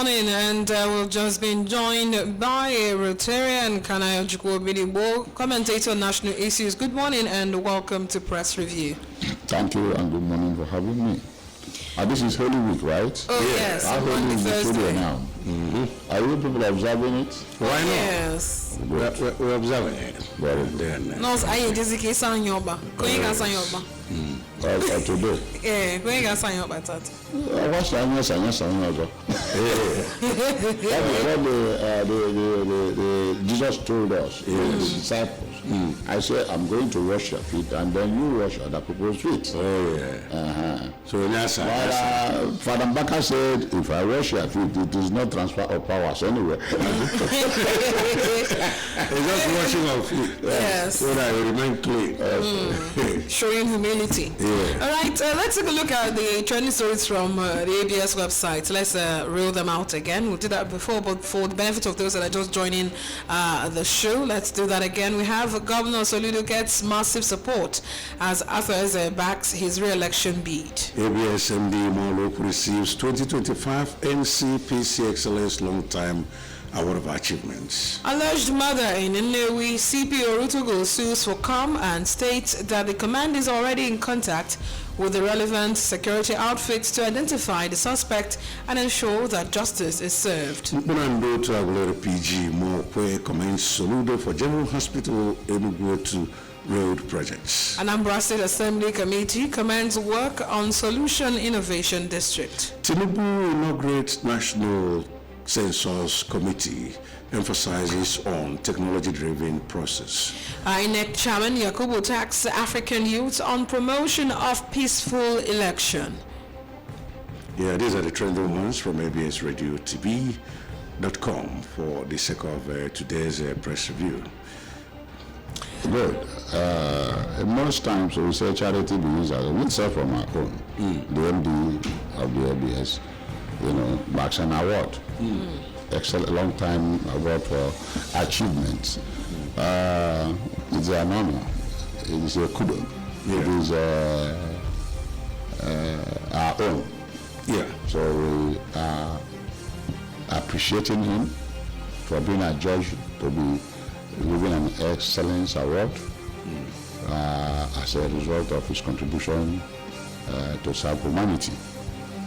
morning, and we've just been joined by Rotarian Kanayo Jukwobidibo, commentator on national issues. Good morning and welcome to Press Review. Thank you and good morning for having me. This is Holy Week, right? Oh, yes. How Holy is the studio now? Are you people observing it? Why not? Yes. We're observing it. Very good. No, I just get sang yoba. Going to sang yoba. Today? Yeah, going to sang yoba. What's the answer? What Jesus told us, his disciples. I said, I'm going to wash your feet, and then you wash other people's feet. Oh, yeah. So that's Father Mbaka said, if I wash your feet, it is not transfer of powers anyway. It's just washing of feet. Yes. So that it remain clean. Showing humility. Yeah. All right, let's take a look at the trending stories from the ABS website. Let's reel them out again. We did that before, but for the benefit of those that are just joining the show, let's do that again. We have Governor Soludo gets massive support as Arthur backs his re-election bid. ABS MD Molok receives 2025 NCPC Excellence Long Time Award of Achievements. Alleged mother in Nnewi, CP Orutogo sues for calm and states that the command is already in contact with the relevant security outfits to identify the suspect and ensure that justice is served. Mpunando to Aguilera PG Mokwe commends Soludo for General Hospital Enugu to road projects. Anambra State Assembly Committee commends work on Solution Innovation District. Tinubu inaugurates National Census Committee, emphasizes on technology-driven process. INEC Chairman Yakubu taxed African youth on promotion of peaceful election. Yeah, these are the trending ones from absradiotv.com for the sake of today's press review. Good. Most times we say charity begins as we sell from our own. The MD of the ABS, backs an award. Excellent long time award for achievements. It's an honor. It is a kudo. Yeah. It is our own. Yeah. So we are appreciating him for being a judge, to be given an excellence award as a result of his contribution to serve humanity.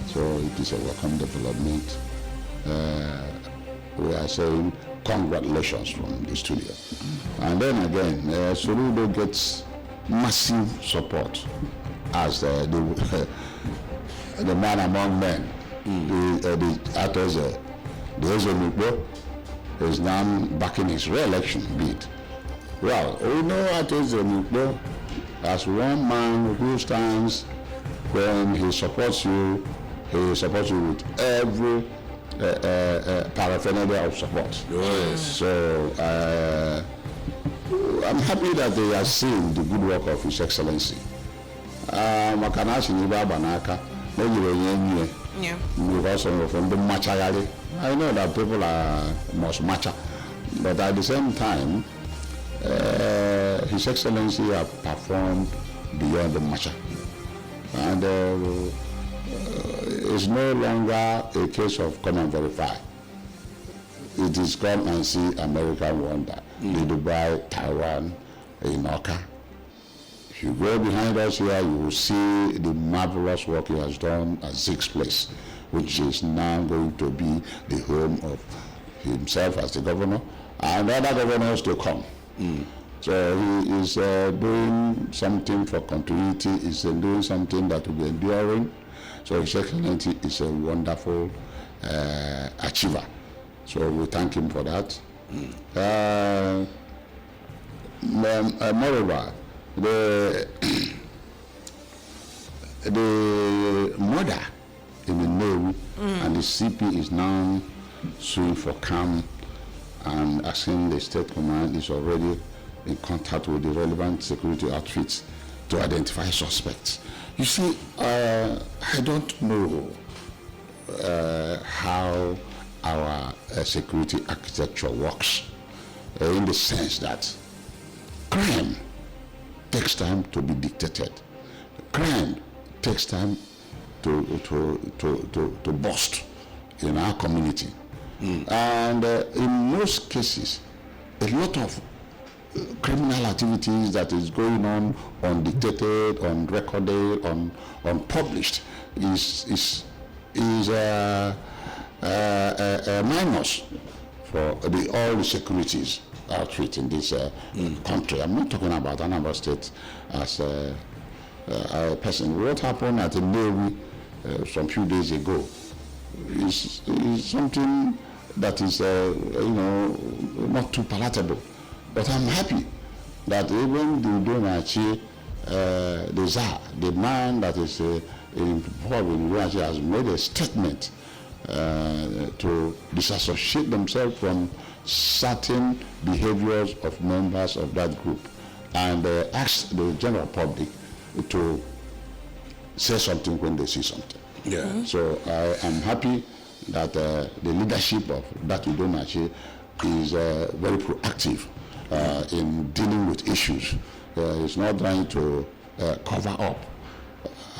So it is a welcome development. We are saying congratulations from the studio. And then again, Soludo gets massive support as the man among men. The actors, the Ezemikbo is now backing his re-election bid. Well, we know Atos Ezemikbo as one man who stands when he supports you with every paraphernalia of support. Yes. So I'm happy that they are seeing the good work of His Excellency. Because from the machayari, I know that people are most macha, but at the same time, His Excellency have performed beyond the macha. And it's no longer a case of come and verify. It is come and see American wonder. The Dubai, Taiwan, Inoka. If you go behind us here, you will see the marvelous work he has done at Zig's place, which is now going to be the home of himself as the governor and other governors to come. So he is doing something for continuity, is doing something that will be enduring. So His Excellency is a wonderful achiever. So we thank him for that. Moreover, the mother in the Navy and the CP is now suing for calm and asking the state command is already in contact with the relevant security outfits to identify suspects. You see, I don't know how our security architecture works in the sense that crime takes time to be dictated. Crime takes time to bust. in our community. And in most cases, a lot of criminal activities that is going on undetected, unrecorded, unpublished is a minus for all the securities outfit in this country. I'm not talking about Anambra State as a person. What happened at the Navy some few days ago is something that is, not too palatable. But I'm happy that even the Udonachi, the Tsar, the man that is involved in Udonachi, has made a statement to disassociate themselves from certain behaviors of members of that group and ask the general public to say something when they see something. Yeah. So I am happy that the leadership of that Udonachi is very proactive in dealing with issues. It's not trying to cover up.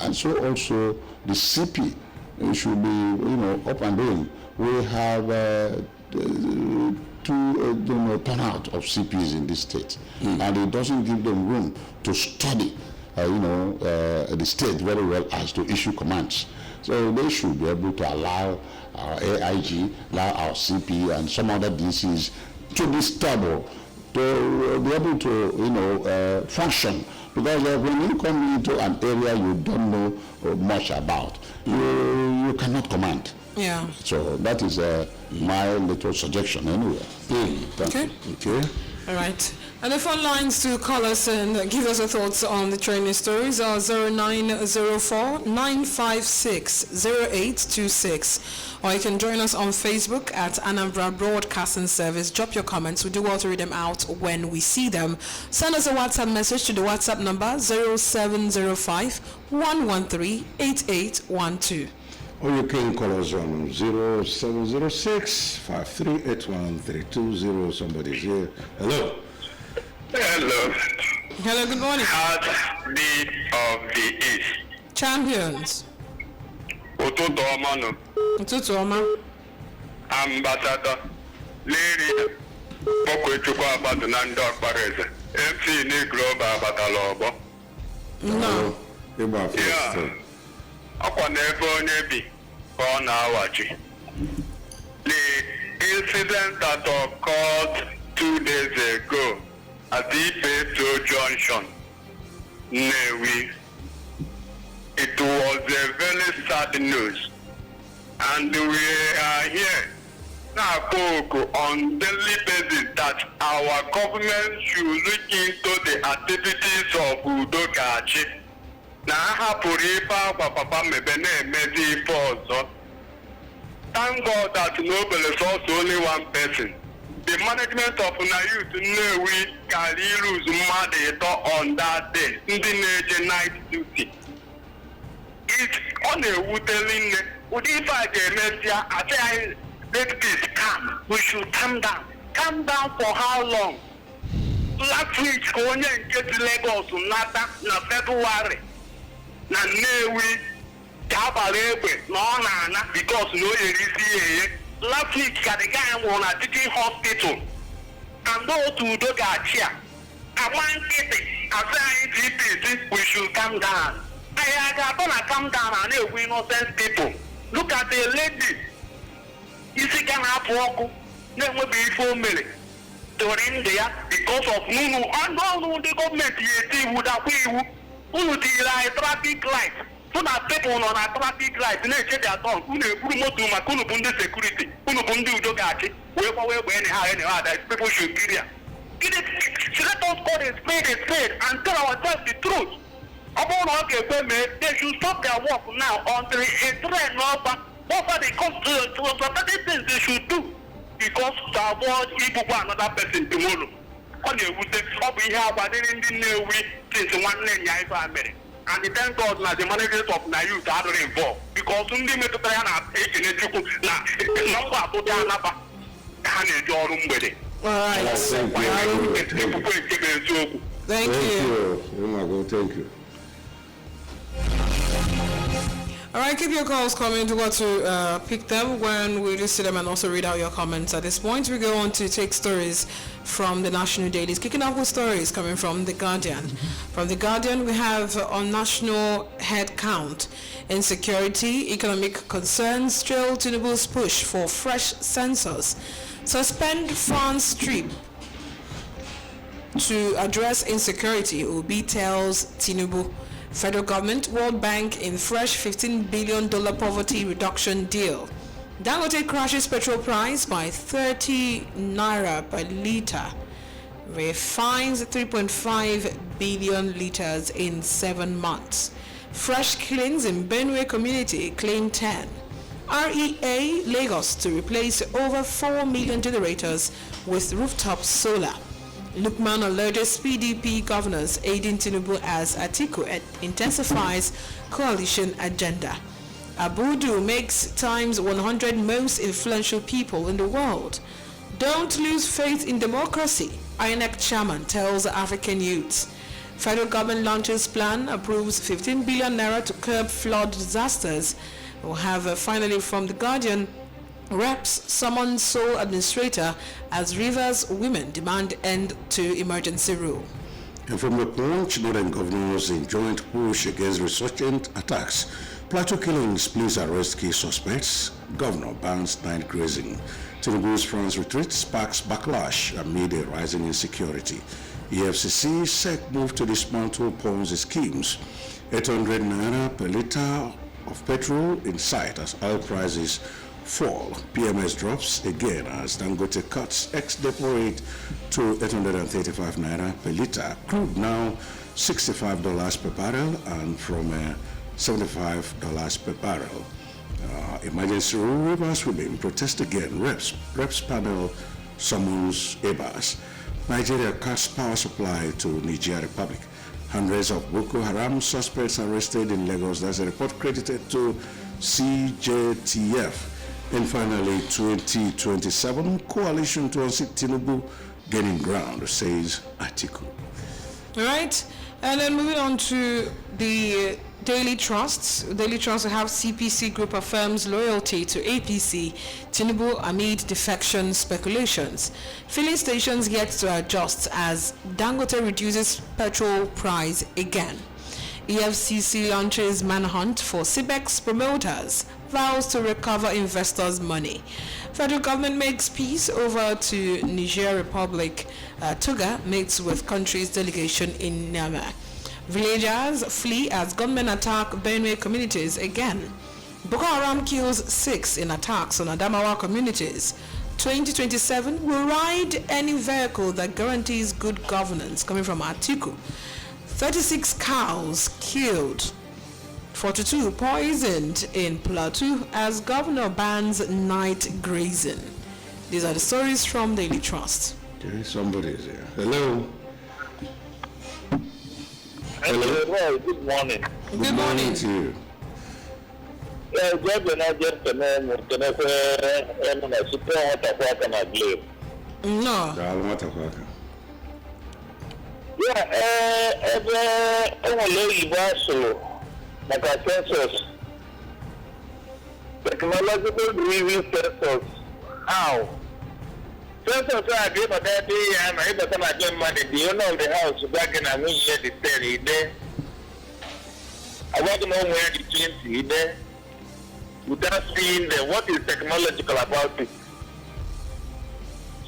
And so also the CP should be, up and doing. We have turnout of CPs in this state, and it doesn't give them room to study, the state very well as to issue commands. So they should be able to allow our AIG, allow our CP, and some other DCs to be stable, to be able to, function. Because when you come into an area you don't know much about, you cannot command. Yeah. So that is my little suggestion anyway. Okay. Okay. All right. And the phone lines to call us and give us your thoughts on the training stories are 0904-956-0826. Or you can join us on Facebook at Anambra Broadcasting Service. Drop your comments. We do want to read them out when we see them. Send us a WhatsApp message to the WhatsApp number 0705-113-8812. Or you can call us on 0706-5381-320. Somebody's here. Hello. Hello. Hello, good morning. Heartbeat of the East. Champions. Ụtụtụ ọma nụ. Ụtụtụ ọma. Ambassador Lady Okwechukwu Abadu na ndị ọkpara eze. MC Global abatala ọgbọ. No. Yeah. Ọkwa n'ebe onye bi ka ọ na-awachi. The incident that occurred 2 days ago at the Ipeto Junction, Nnewi, it was a very sad news, and we are here now on daily basis that our government should look into the activities of Udokachi. Na hapụrụ ife akwa papa mebe na-emezi ife ọzọ. Thank God that nobody saw only one person. The management of Nayut Nnewi can lose mmadụ on that day. Ndị na-eje night duty. Ọ na-ewuteli nne. Ụdị ife a ga-emesịa asị anyị let this calm. We should calm down. Calm down for how long? Last week ka onye nke si Lagos nata na February na Nnewi ga-agbara egbe na ọ na-ana because na o yere isi ihe. Last week ka the guy nwụrụ na teaching hospital and otu Udokachi a agba nkịtị asị anyị TPC we should calm down. Anyị ga-atọ na calm down a na-ekwu innocent people. Look at the lady isi ka na-apụ ọkụ na-enweghị ife o mere during ndụ ya because of nunu ọnụ ndị gọọmenti ya eti iwu dakwa iwu. Unu tinyere anyị traffic light so na people nọ na traffic light na-eche their turn. Unu eburu moto maka unu bụ ndị security, unu bụ ndị Udokachi wee gbawa egbe enyi ha that people should kill ya. Let us call a spade and tell ourselves the truth. Ọ bụrụ na ọ ga-ekwe mee, they should stop their work now until a train n'ọba. What are the certain things they should do because to avoid ibukwa another person tomorrow. Ọ na-ewute ọ bụ ihe agbadiri ndị Nnewi since nwanne nya ife a mere. And thank God na the management of Nayut adịrị involved because ndị metụtara ya na-ekene Chukwu na ngwa atụta anaba ka ha na-eji ọrụ mgbede. Thank you. Thank you. All right, keep your calls coming. We got to pick them when we just see them and also read out your comments. At this point, we go on to take stories from the national dailies. Kicking off with stories coming from The Guardian. From The Guardian, we have on national head count, insecurity, economic concerns, trail Tinubu's push for fresh census, suspend France trip to address insecurity, Obi tells Tinubu. Federal government, World Bank in fresh $15 billion poverty reduction deal. Dangote crashes petrol price by 30 naira per litre. Refines 3.5 billion litres in 7 months. Fresh killings in Benue community claim 10. REA Lagos to replace over 4 million generators with rooftop solar. Lukman alleges PDP governors aiding Tinubu as Atiku intensifies coalition agenda. Abudu makes times 100 most influential people in the world. Don't lose faith in democracy, INEC chairman tells African youths. Federal government launches plan, approves 15 billion naira to curb flood disasters. We'll have finally from The Guardian, reps summon sole administrator as Rivers women demand end to emergency rule. And from the Punch, Northern governors in joint push against resurgent attacks. Plateau killings, police arrest key suspects. Governor bans night grazing. Tinubu's France retreat sparks backlash amid a rising insecurity. EFCC SEC move to dismantle Ponzi schemes. 800 naira per litre of petrol in sight as oil prices fall. PMS drops again as Dangote cuts ex-depo rate to 835 naira per litre. Crude now $65 per barrel and from $75 per barrel. Emergency rule Rivers women protest again. Reps panel summons EBAS. Nigeria cuts power supply to Niger Republic. Hundreds of Boko Haram suspects arrested in Lagos. That's a report credited to CJTF. And finally, 2027 coalition to unseat Tinubu gaining ground, says Atiku. All right, and then moving on to the Daily Trusts. Daily Trust have CPC Group affirms loyalty to APC. Tinubu amid defection speculations. Filling stations yet to adjust as Dangote reduces petrol price again. EFCC launches manhunt for CBEX promoters. Vows to recover investors' money. Federal government makes peace over to Niger Republic. Tuga meets with country's delegation in Niamey. Villagers flee as gunmen attack Benue communities again. Boko Haram kills 6 in attacks on Adamawa communities. 2027 will ride any vehicle that guarantees good governance, coming from Atiku. 36 cows killed. 42 poisoned in Plateau as governor bans night grazing. These are the stories from Daily Trust. Okay, somebody's here. Hello. Hello. Good morning. Good morning to you. No. Like census, technological driven census. How? Census I gave a that day and I got some again money. The owner of the house back in a year the study there. I want to know where the change is there without seeing the what is technological about it.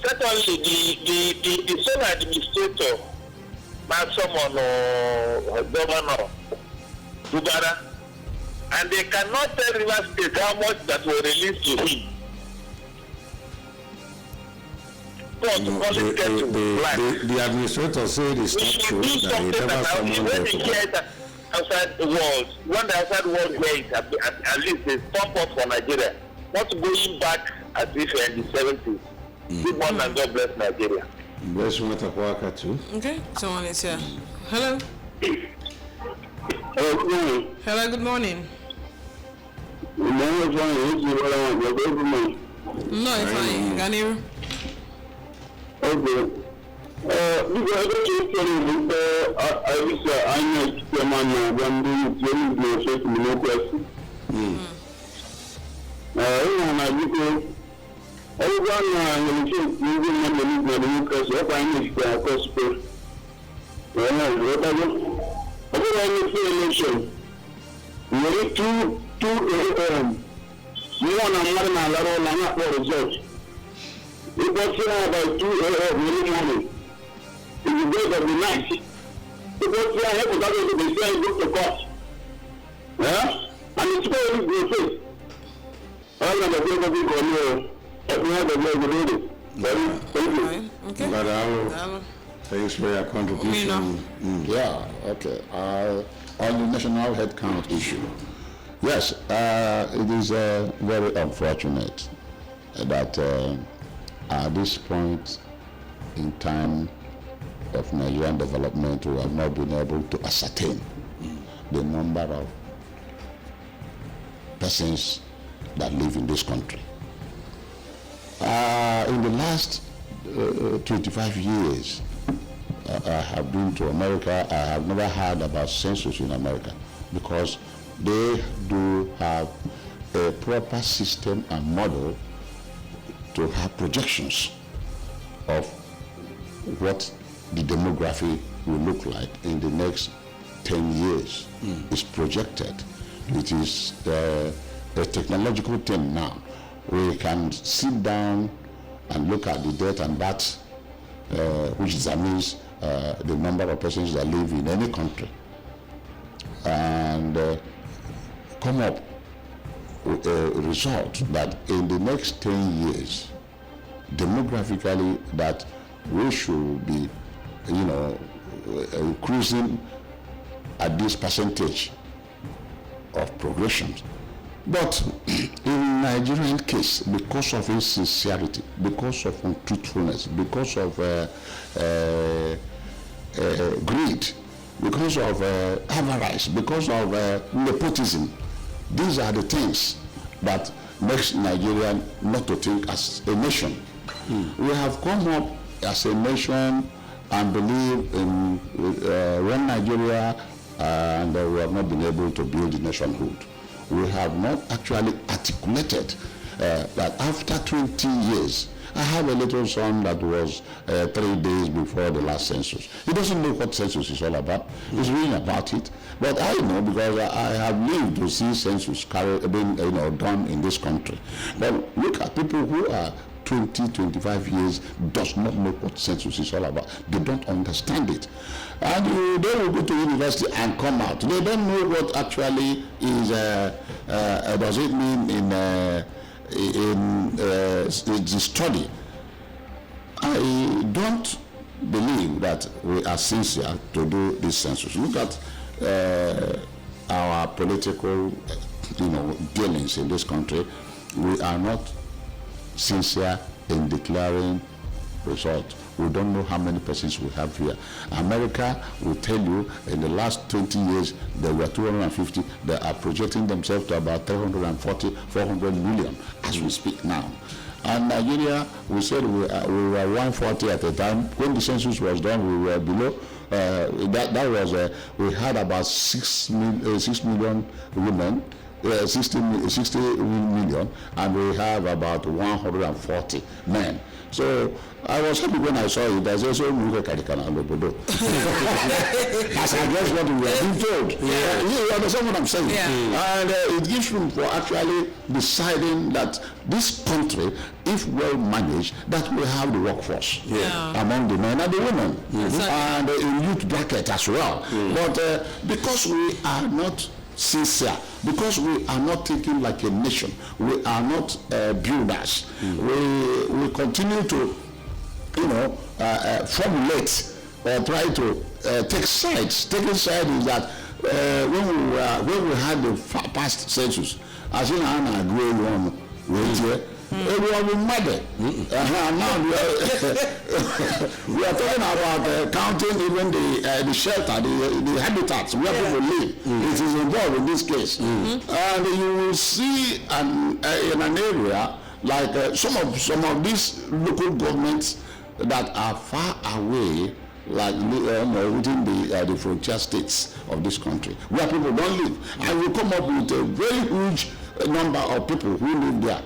Secondly, the sole administrator, not someone or governor. Bugara, and they cannot tell Rivers State how much that will release to him. The administrator said it's not true that he never summoned when he hears outside the world, when the outside world hears it, at least they pump up for Nigeria. Not going back as if in the 70s. Good morning and God bless Nigeria. Bless Matakwaka too. Okay, someone is here. Hello. Hello, good morning. Good morning. No, it's fine. Can you? Okay. Everyone in the democracy, election. We need two one and one result. If what's here about 2 early morning, in the days of the night, if what's here, I have to be saying, look to court. Yeah? And it's very good. All of the people go, every other way we do it. Thank you. Okay. But thanks for your contribution. Yeah, okay. On the national headcount issue, yes, it is very unfortunate that at this point in time of Nigerian development, we have not been able to ascertain the number of persons that live in this country. In the last 25 years, I have been to America. I have never heard about census in America because they do have a proper system and model to have projections of what the demography will look like in the next 10 years. It's projected. It is a technological thing now. We can sit down and look at the death and birth, which examines the number of persons that live in any country, and come up with a result that in the next 10 years, demographically, that we should be, increasing at this percentage of progression. But in Nigerian case, because of insincerity, because of untruthfulness, because of greed, because of avarice, because of nepotism, these are the things that makes Nigeria not to think as a nation. We have come up as a nation and believe in one Nigeria, and we have not been able to build the nationhood. We have not actually articulated that after 20 years, I have a little son that was 3 days before the last census. He doesn't know what census is all about. He's reading about it. But I know because I have lived to see census being done in this country. But look at people who are 20, 25 years, does not know what census is all about. They don't understand it. And they will go to university and come out. They don't know what actually is, does it mean in the study. I don't believe that we are sincere to do this census. Look at our political, dealings in this country. We are not sincere in declaring results. We don't know how many persons we have here. America will tell you in the last 20 years there were 250. They are projecting themselves to about 340, 400 million as we speak now. And Nigeria, we said we were 140 at the time. When the census was done, we were below. We had about 6 million women. 60 million, and we have about 140 men. So I was happy when I saw it. There's also As I guess what we were being told. You understand what I'm saying? Yeah. And it gives room for actually deciding that this country, if well managed, that we have the workforce among the men and the women, and in youth bracket as well. But because we are not sincere, because we are not thinking like a nation, we are not builders. We continue to, formulate or try to take sides. Taking sides is that when we had the past census, as in Anna agree one right here. Everyone will murder. Now we are talking about counting even the shelter, the habitats where people live. It is involved in this case. And you will see in an area like some of these local governments that are far away like within the frontier states of this country, where people don't live, and you come up with a very huge number of people who live there.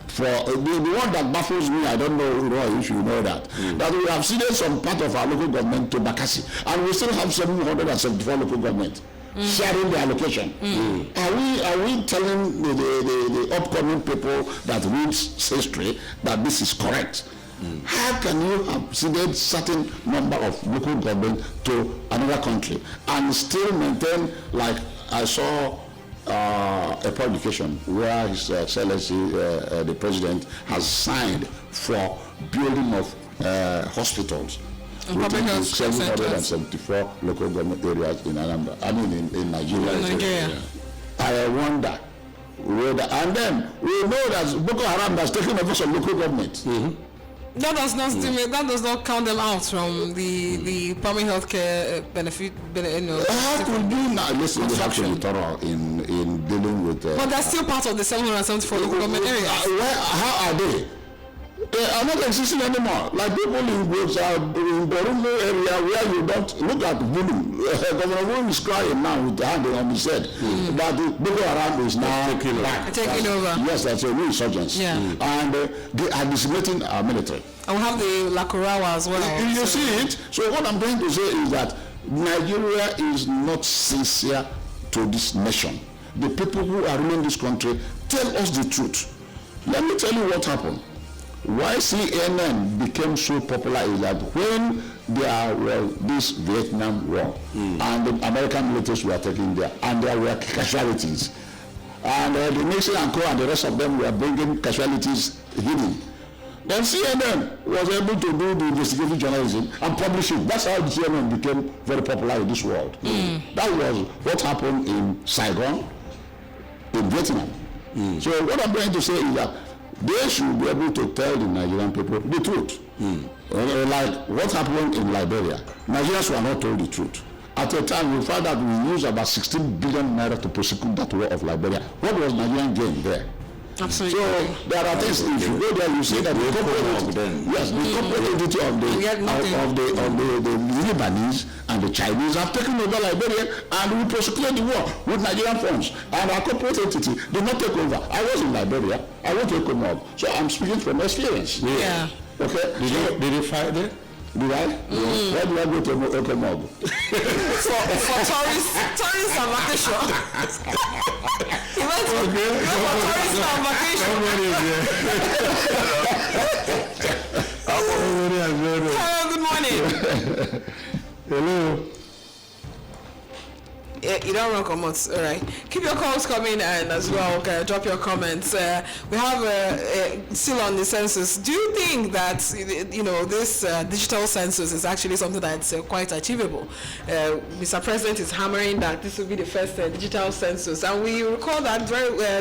For the one that baffles me, I don't know, Roy, if you know that, that we have ceded some part of our local government to Bakassi, and we still have 774 local government sharing the allocation. Are we telling the upcoming people that reads history that this is correct? How can you have ceded certain number of local government to another country and still maintain, like I saw a publication where His Excellency the President has signed for building of hospitals within 774 local government areas in Anambra, I mean in Nigeria. I wonder whether, and then we know that Boko Haram has taken over some local government. That does not that does not count them out from the primary healthcare benefit. How could you now listen? We have to be thorough in dealing with. But they're still part of the 774 local government areas. How are they? They are not existing anymore. Like people in Borumo area where you don't look at Bulum. Governor Bulum is crying now with the hand on his head. But the Boko Haram is now taking over. Yes, that's a new insurgence. Yeah. And they are decimating our military. And we have the Lakurawa as well. You see it? So what I'm trying to say is that Nigeria is not sincere to this nation. The people who are ruling this country, tell us the truth. Let me tell you what happened. Why CNN became so popular is that when there was this Vietnam War and the American militaries were taken there and there were casualties, and the Nixon and Co and the rest of them were bringing casualties hidden, then CNN was able to do the investigative journalism and publish it. That's how the CNN became very popular in this world. That was what happened in Saigon, in Vietnam. So what I'm trying to say is that they should be able to tell the Nigerian people the truth. Like what happened in Liberia. Nigerians were not told the truth. At a time, we found that we used about 16 billion naira to prosecute that war of Liberia. What was Nigerian gain there? Absolutely. So there are things, if you go there, you see that the corporate entity of the Lebanese and the Chinese have taken over Liberia, and we prosecuted the war with Nigerian funds. And our corporate entity did not take over. I was in Liberia. I went to Ecomob. So I'm speaking from experience. Yeah. Okay. Did you fight there? Did I? Why do I go to Ecomob? for tourists and vacation. He went for tourists and vacation. Hello, good morning. Hello. You don't want comments, all right. Keep your calls coming and as well, okay, drop your comments. We have still on the census. Do you think that this digital census is actually something that's quite achievable? Mr. President is hammering that this will be the first digital census, and we recall that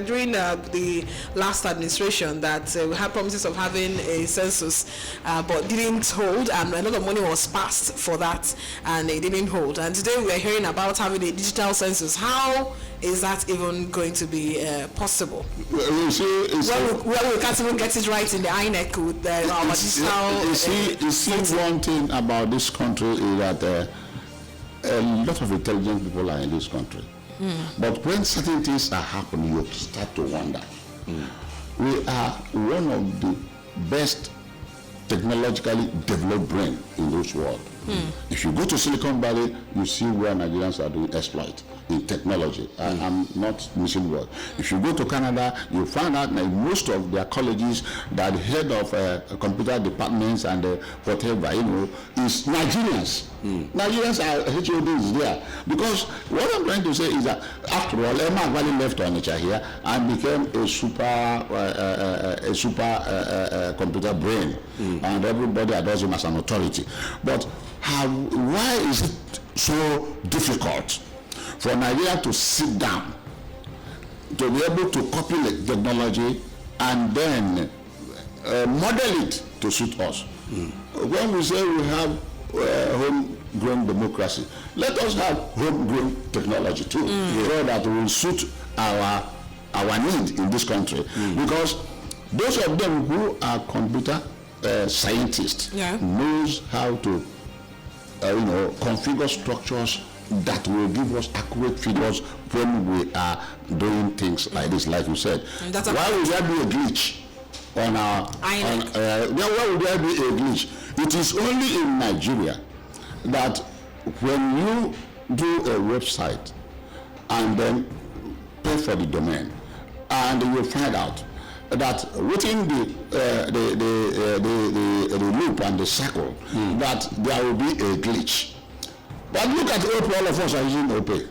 during the last administration that we had promises of having a census, but didn't hold, and a lot of money was passed for that, and it didn't hold. And today we are hearing about having a digital census. How is that even going to be possible? You see, we can't even get it right in the INEC with our digital. You see, one thing about this country is that a lot of intelligent people are in this country. But when certain things are happening, you start to wonder. We are one of the best technologically developed brain in this world. If you go to Silicon Valley, you see where Nigerians are doing exploit in technology. I'm not missing word. If you go to Canada, you find out that most of their colleges, that the head of computer departments and whatever, is Nigerians. Nigerians are HODs there. Because what I'm trying to say is that, after all, Emma Valley left Onitsha here and became a super computer brain, and everybody adores him as an authority. But why is it so difficult for Nigeria to sit down, to be able to copy the technology and then model it to suit us? When we say we have homegrown democracy, let us have homegrown technology too, so that will suit our need in this country. Because those of them who are computer scientists knows how to configure structures that will give us accurate figures when we are doing things like this, like you said. Why would there be a glitch on our? Why would there be a glitch? It is only in Nigeria that when you do a website and then pay for the domain, and you find out that within the loop and the circle, that there will be a glitch. But look at OPE, all of us are using OPE.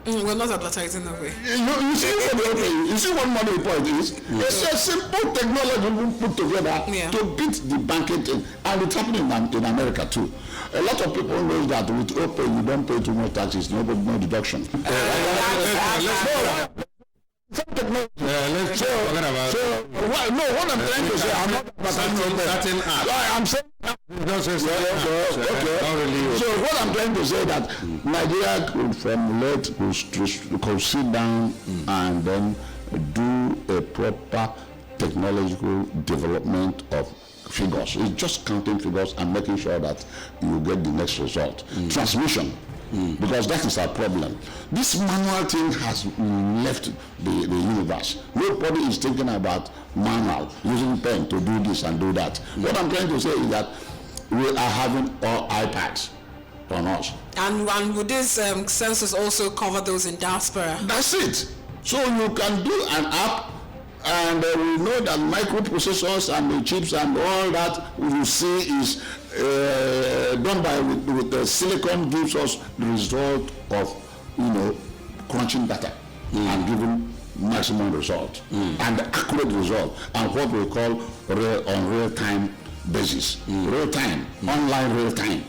We're not advertising OPE. You see what OPE, you see what money point is? It's a simple technology we put together to beat the banking thing. And it's happening in America too. A lot of people know that with OPE you don't pay too much taxes, no deduction. What I'm trying to say, I'm not I'm saying so what I'm trying to say that Nigeria could formulate, could sit down and then do a proper technological development of figures. It's just counting figures and making sure that you get the next result. Transmission. Because that is our problem. This manual thing has left the universe. Nobody is thinking about manual, using pen to do this and do that. What I'm trying to say is that we are having all iPads on us. And would this census also cover those in diaspora? That's it. So you can do an app, and we know that microprocessors and the chips and all that you see is done by with the silicon, gives us the result of crunching data and giving maximum result and accurate result, and what we call real-time basis, real-time, online real-time.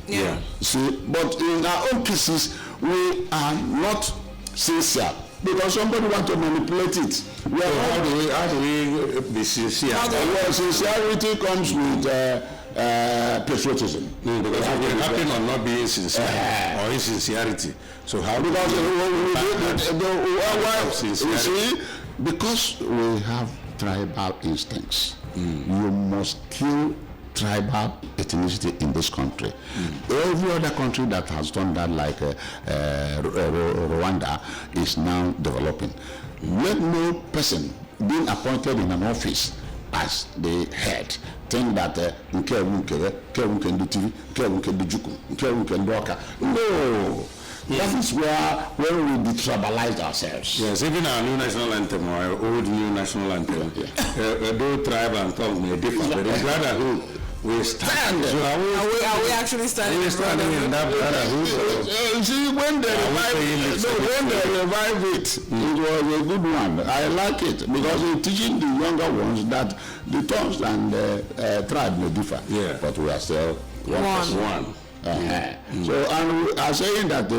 See, but in our own cases we are not sincere. Because somebody want to manipulate it. How do we be sincere? Well, sincerity comes with patriotism. Because we're happy on not being sincere or insincerity. So how? Because you see, because we have tribal instincts, you must kill tribal ethnicity in this country. Every other country that has done that, like Rwanda, is now developing. Let no person being appointed in an office as the head think that no. That is where we detribalize ourselves. Yes, even our new national anthem, or our old new national anthem, though tribe and tongue may differ, but it's brotherhood. We stand. So are we actually standing? We're standing in that brotherhood. See, when they revive it, it was a good one. I like it because it's teaching the younger ones that the tongues and tribe may differ, but we are still one. So, and we are saying that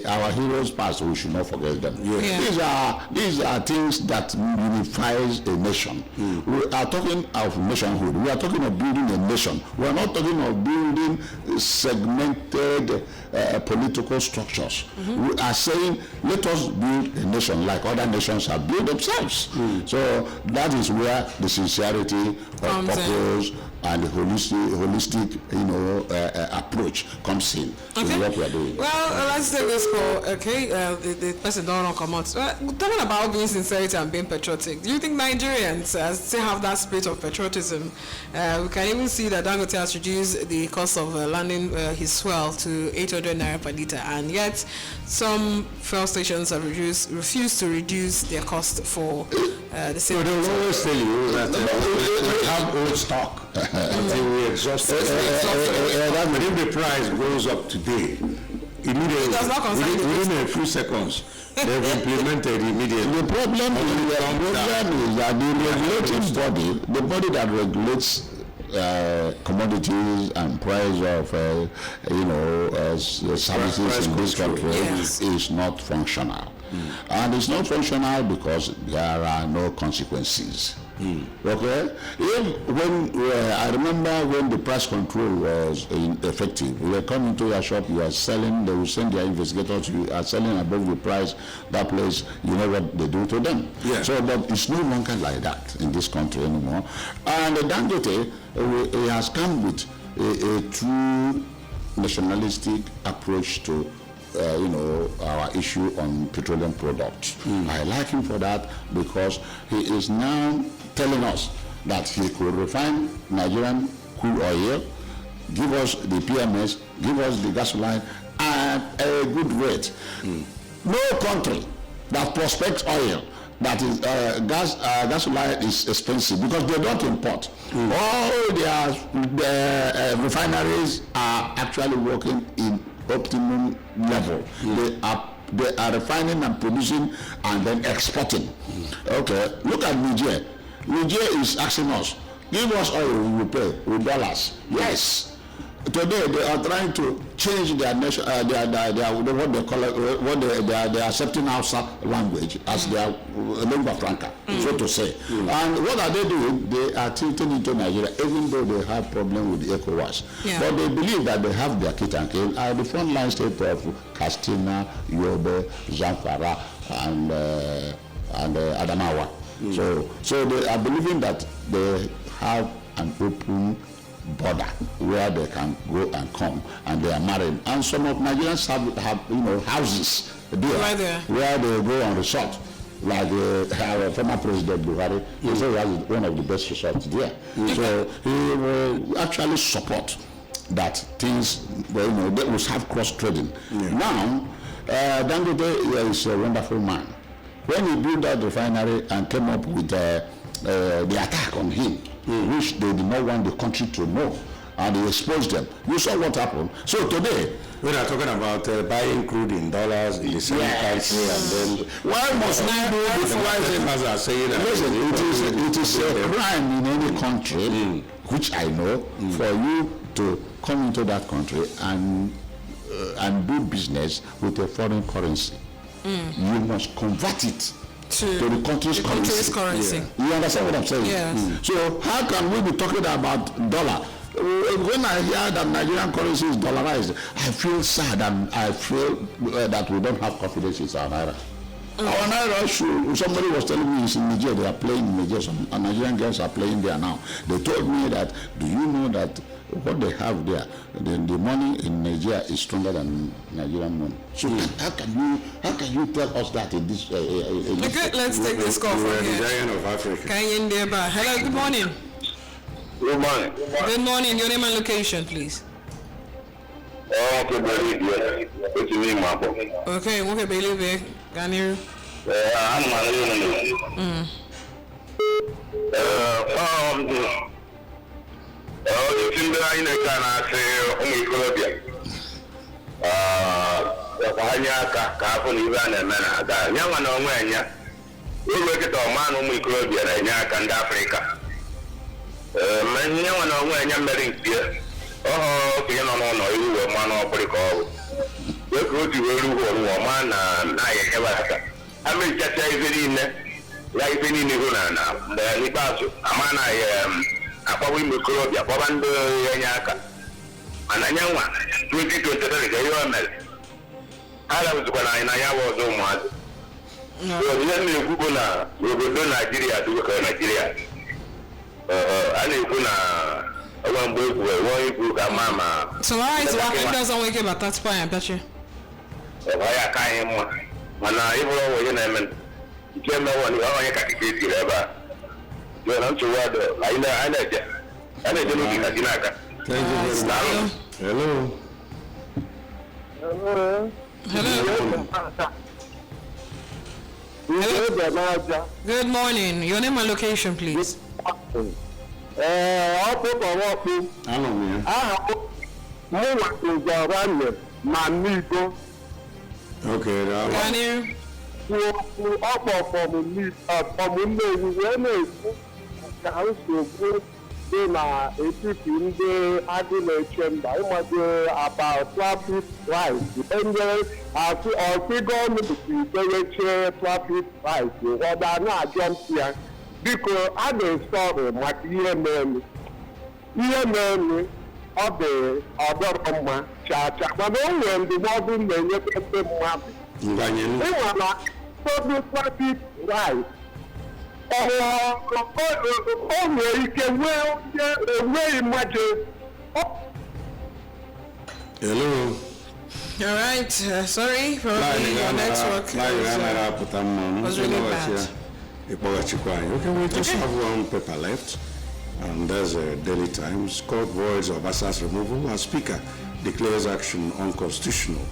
our heroes past, we should not forget them. These are things that unifies a nation. We are talking of nationhood. We are talking of building a nation. We are not talking of building segmented political structures. We are saying, let us build a nation like other nations have built themselves. So that is where the sincerity of purpose and the holistic approach comes in to what we are doing. Well, let's take this call. Okay, the person don't come out. Talking about being sincerity and being patriotic, do you think Nigerians still have that spirit of patriotism? We can even see that Dangote has reduced the cost of landing his fuel to 800 naira per liter, and yet some fuel stations have refused to reduce their cost for the same. So they will always tell you that we have old stock until we exhaust it. But if the price goes up today, immediately, within a few seconds, they've implemented immediately. The problem is that the regulating body, the body that regulates commodities and price of services in this country is not functional. And it's not functional because there are no consequences. Okay? I remember when the price control was effective, we were coming to your shop, you are selling, they will send their investigators, you are selling above the price, that place, you know what they do to them. So, but it's no longer like that in this country anymore. And Dangote, he has come with a true nationalistic approach to our issue on petroleum products. I like him for that because he is now telling us that he could refine Nigerian crude oil, give us the PMS, give us the gasoline at a good rate. No country that prospects oil that is gasoline is expensive because they don't import. All their refineries are actually working in optimum level. They are refining and producing and then exporting. Okay, look at Niger. Niger is asking us, give us oil, we will pay with dollars. Yes. Today they are trying to change their nation, what they call it, they are accepting Hausa language as their lingua franca, so to say. And what are they doing? They are tilting into Nigeria, even though they have problem with the ECOWAS. But they believe that they have their kit and cane. The frontline state of Katsina, Yobe, Zamfara, and Adamawa. So they are believing that they have an open border where they can go and come, and they are married. And some of Nigerians have houses there, where they go on resort. Like our former President Buhari, he said he has one of the best resorts there. So he will actually support that things, they will have cross trading. Now, Dangote is a wonderful man. When he built that refinery and came up with the attack on him, which they did not want the country to know, and he exposed them. You saw what happened. So today, we are talking about buying crude in dollars in the same country, and then why must we do this? Listen, it is a crime in any country, which I know, for you to come into that country and do business with a foreign currency. You must convert it to the country's currency. You understand what I'm saying? Yes. So how can we be talking about dollar? When I hear that Nigerian currency is dollarized, I feel sad, and I feel that we don't have confidence in our naira. Our naira, somebody was telling me it's in Niger, they are playing in Niger, some Nigerian girls are playing there now. They told me that, do you know that what they have there, the money in Nigeria is stronger than Nigerian money? So how can you tell us that in this? Okay, let's take this call from here. Giant of Africa. Hello, good morning. Good morning. Good morning. Your name and location, please. Okay, Bailey. What's your name, Marco? Okay, Bailey. Can you? I'm it's in the line I say, only Colombia. Hanyaka, Kapon, Ivan, and Manada. Young one on Wanya. We work at our man only Colombia, and Yak and Africa. Man, young one on Wanya marrying here. Oh, no, you were man or Brico. We go to a woman, and I have I mean, just like any Nihuna, the Nipasu, Amana, Apawi Mukurobia, Babando Yanyaka, and a young one, 2023, you are met. I was when I was no more. So, the enemy of Guguna, we will do Nigeria to work in Nigeria. I live in one book, a mama. So, why is what doesn't wake up at that point? I bet you. I can't. When I ever went in, came over and I can't get it ever. You're not sure what I know. Thank you very much. Hello. Hello. Good morning. Your name and location, please. I'll put my walk in. Hello, man. Okay, can you? About traffic rights. Traffic rights. What are not jump here? Because I don't stop my EMN. Of the other command, but only the modern they were not public traffic right. Only you can well imagine. Hello. All right. Sorry, probably your network was really bad. Okay, we just have one paper left, and there's a Daily Times. Court voids Obasan's removal as Speaker declares action unconstitutional.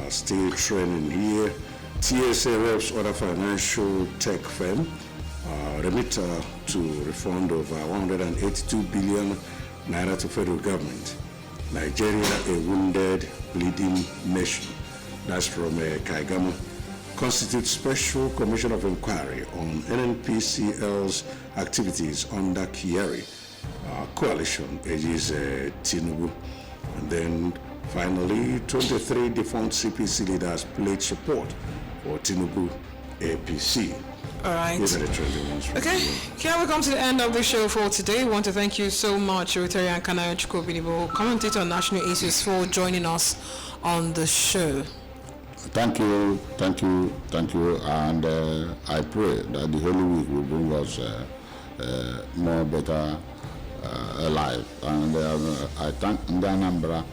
Still training here. TSA reps order financial tech firm remit to refund over 182 billion naira to federal government. Nigeria, a wounded, bleeding nation. That's from Kaigama. Constitutes special commission of inquiry on NNPCL's activities under Kiari. Coalition ages Tinubu. And then finally, 23 defunct CPC leaders pledge support for Tinubu APC. All right. These are the trending ones. Okay, here we come to the end of the show for today. We want to thank you so much, Rotary and Kanayo Chukwubinibo, commentator on national issues, for joining us on the show. Thank you, and I pray that the Holy Week will bring us more better alive. And I thank the Anambra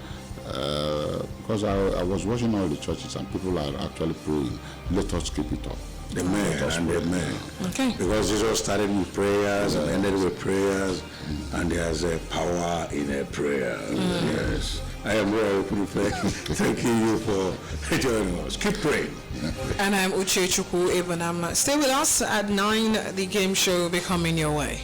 because I was watching all the churches and people are actually praying. Let us keep it up. Amen. Okay. Because Jesus started with prayers and ended with prayers, and there's a power in a prayer. Yes. I am very thanking you for joining us. Keep praying. And I'm Uche Chukwu Ebenam. Stay with us at 9. The game show will be coming your way.